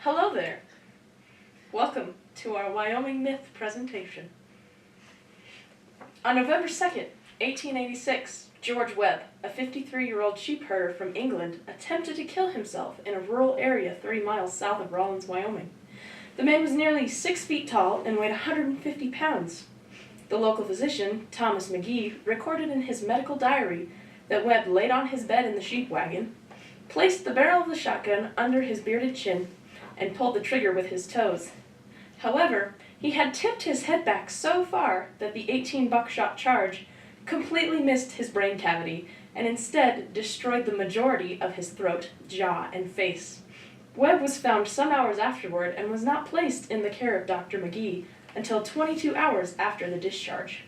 Hello there. Welcome to our Wyoming myth presentation. On November 2nd, 1886, George Webb, a 53-year-old sheep herder from England, attempted to kill himself in a rural area 30 miles south of Rawlins, Wyoming. The man was nearly 6 feet tall and weighed 150 pounds. The local physician, Thomas McGee, recorded in his medical diary that Webb laid on his bed in the sheep wagon, placed the barrel of the shotgun under his bearded chin, and pulled the trigger with his toes. However, he had tipped his head back so far that the 18 buckshot charge completely missed his brain cavity and instead destroyed the majority of his throat, jaw, and face. Webb was found some hours afterward and was not placed in the care of Dr. McGee until 22 hours after the discharge.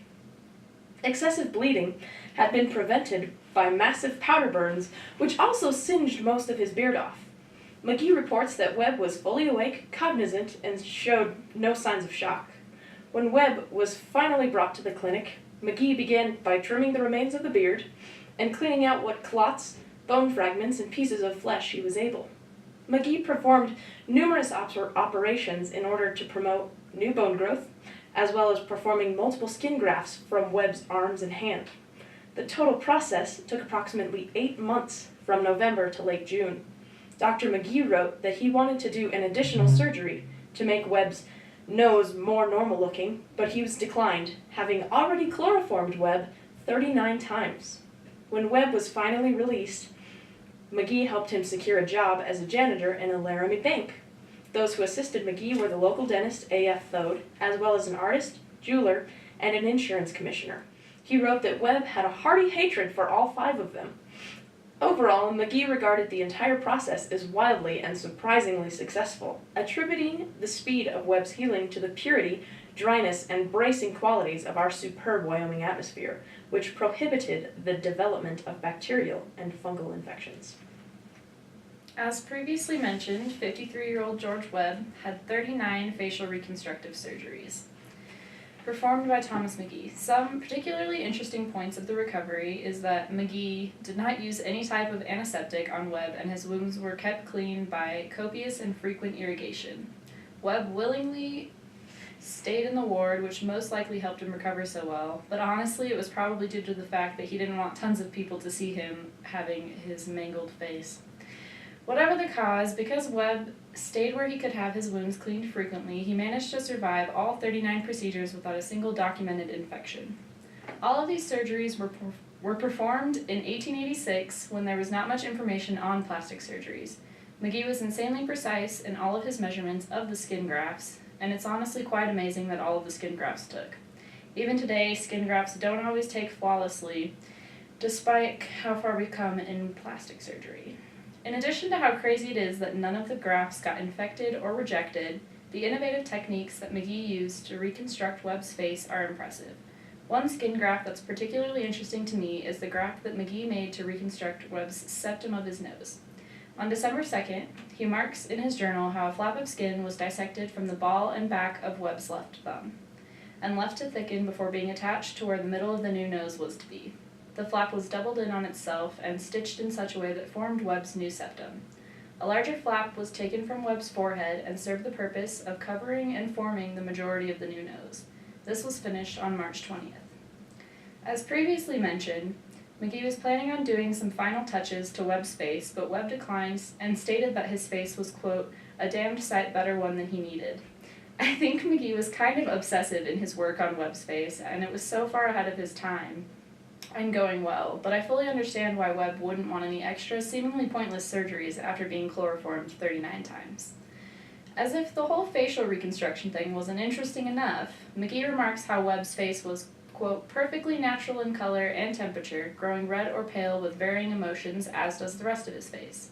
Excessive bleeding had been prevented by massive powder burns, which also singed most of his beard off. McGee reports that Webb was fully awake, cognizant, and showed no signs of shock. When Webb was finally brought to the clinic, McGee began by trimming the remains of the beard and cleaning out what clots, bone fragments, and pieces of flesh he was able. McGee performed numerous operations in order to promote new bone growth, as well as performing multiple skin grafts from Webb's arms and hand. The total process took approximately 8 months from November to late June. Dr. McGee wrote that he wanted to do an additional surgery to make Webb's nose more normal looking, but he was declined, having already chloroformed Webb 39 times. When Webb was finally released, McGee helped him secure a job as a janitor in a Laramie bank. Those who assisted McGee were the local dentist A.F. Thode, as well as an artist, jeweler, and an insurance commissioner. He wrote that Webb had a hearty hatred for all 5 of them. Overall, McGee regarded the entire process as wildly and surprisingly successful, attributing the speed of Webb's healing to the purity, dryness, and bracing qualities of our superb Wyoming atmosphere, which prohibited the development of bacterial and fungal infections. As previously mentioned, 53-year-old George Webb had 39 facial reconstructive surgeries performed by Thomas McGee. Some particularly interesting points of the recovery is that McGee did not use any type of antiseptic on Webb, and his wounds were kept clean by copious and frequent irrigation. Webb willingly stayed in the ward, which most likely helped him recover so well, but honestly it was probably due to the fact that he didn't want tons of people to see him having his mangled face. Whatever the cause, because Webb stayed where he could have his wounds cleaned frequently, he managed to survive all 39 procedures without a single documented infection. All of these surgeries were performed in 1886 when there was not much information on plastic surgeries. McGee was insanely precise in all of his measurements of the skin grafts, and it's honestly quite amazing that all of the skin grafts took. Even today, skin grafts don't always take flawlessly, despite how far we've come in plastic surgery. In addition to how crazy it is that none of the grafts got infected or rejected, the innovative techniques that McGee used to reconstruct Webb's face are impressive. One skin graft that's particularly interesting to me is the graft that McGee made to reconstruct Webb's septum of his nose. On December 2nd, he marks in his journal how a flap of skin was dissected from the ball and back of Webb's left thumb, and left to thicken before being attached to where the middle of the new nose was to be. The flap was doubled in on itself and stitched in such a way that formed Webb's new septum. A larger flap was taken from Webb's forehead and served the purpose of covering and forming the majority of the new nose. This was finished on March 20th. As previously mentioned, McGee was planning on doing some final touches to Webb's face, but Webb declined and stated that his face was, quote, a damned sight better one than he needed. I think McGee was kind of obsessive in his work on Webb's face, and it was so far ahead of his time and going well, but I fully understand why Webb wouldn't want any extra, seemingly pointless surgeries after being chloroformed 39 times. As if the whole facial reconstruction thing wasn't interesting enough, McGee remarks how Webb's face was, quote, perfectly natural in color and temperature, growing red or pale with varying emotions, as does the rest of his face.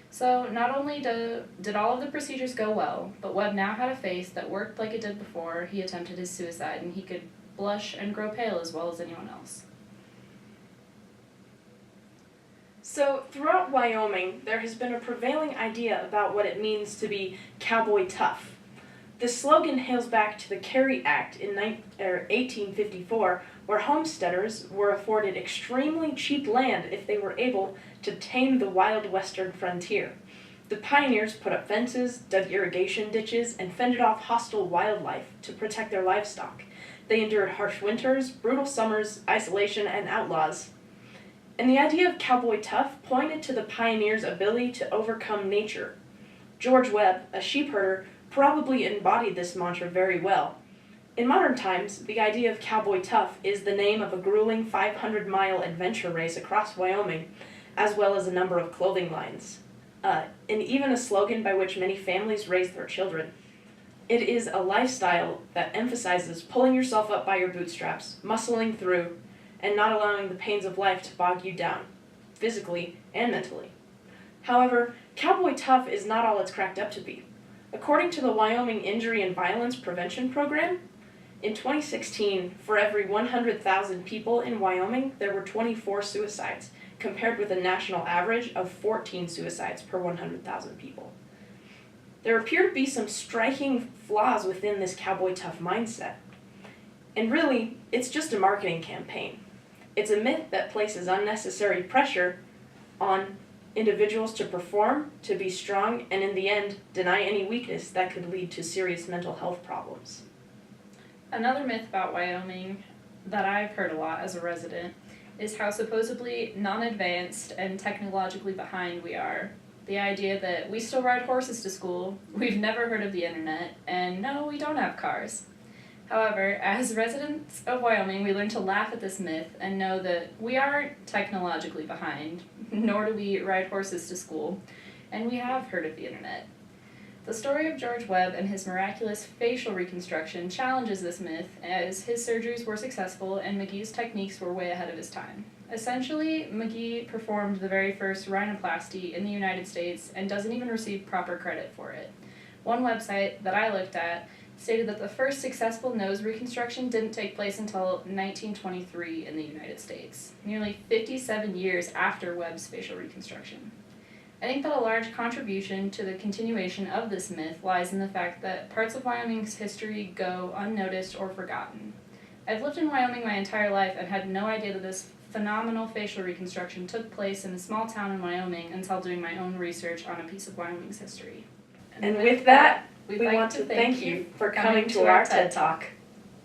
So, not only did all of the procedures go well, but Webb now had a face that worked like it did before he attempted his suicide, and he could blush and grow pale as well as anyone else. So, throughout Wyoming, there has been a prevailing idea about what it means to be cowboy tough. The slogan hails back to the Carey Act in 1854, where homesteaders were afforded extremely cheap land if they were able to tame the wild western frontier. The pioneers put up fences, dug irrigation ditches, and fended off hostile wildlife to protect their livestock. They endured harsh winters, brutal summers, isolation, and outlaws. And the idea of cowboy tough pointed to the pioneers' ability to overcome nature. George Webb, a sheep herder, probably embodied this mantra very well. In modern times, the idea of cowboy tough is the name of a grueling 500-mile adventure race across Wyoming, as well as a number of clothing lines, and even a slogan by which many families raise their children. It is a lifestyle that emphasizes pulling yourself up by your bootstraps, muscling through, and not allowing the pains of life to bog you down, physically and mentally. However, cowboy tough is not all it's cracked up to be. According to the Wyoming Injury and Violence Prevention Program, in 2016, for every 100,000 people in Wyoming, there were 24 suicides, compared with a national average of 14 suicides per 100,000 people. There appear to be some striking flaws within this cowboy tough mindset. And really, it's just a marketing campaign. It's a myth that places unnecessary pressure on individuals to perform, to be strong, and in the end, deny any weakness that could lead to serious mental health problems. Another myth about Wyoming that I've heard a lot as a resident is how supposedly non-advanced and technologically behind we are. The idea that we still ride horses to school, we've never heard of the internet, and no, we don't have cars. However, as residents of Wyoming, we learn to laugh at this myth and know that we aren't technologically behind, nor do we ride horses to school, and we have heard of the internet. The story of George Webb and his miraculous facial reconstruction challenges this myth, as his surgeries were successful and McGee's techniques were way ahead of his time. Essentially, McGee performed the very first rhinoplasty in the United States and doesn't even receive proper credit for it. One website that I looked at stated that the first successful nose reconstruction didn't take place until 1923 in the United States, nearly 57 years after Webb's facial reconstruction. I think that a large contribution to the continuation of this myth lies in the fact that parts of Wyoming's history go unnoticed or forgotten. I've lived in Wyoming my entire life and had no idea that this phenomenal facial reconstruction took place in a small town in Wyoming until doing my own research on a piece of Wyoming's history. And with that, we want to thank you for coming to our TED Talk.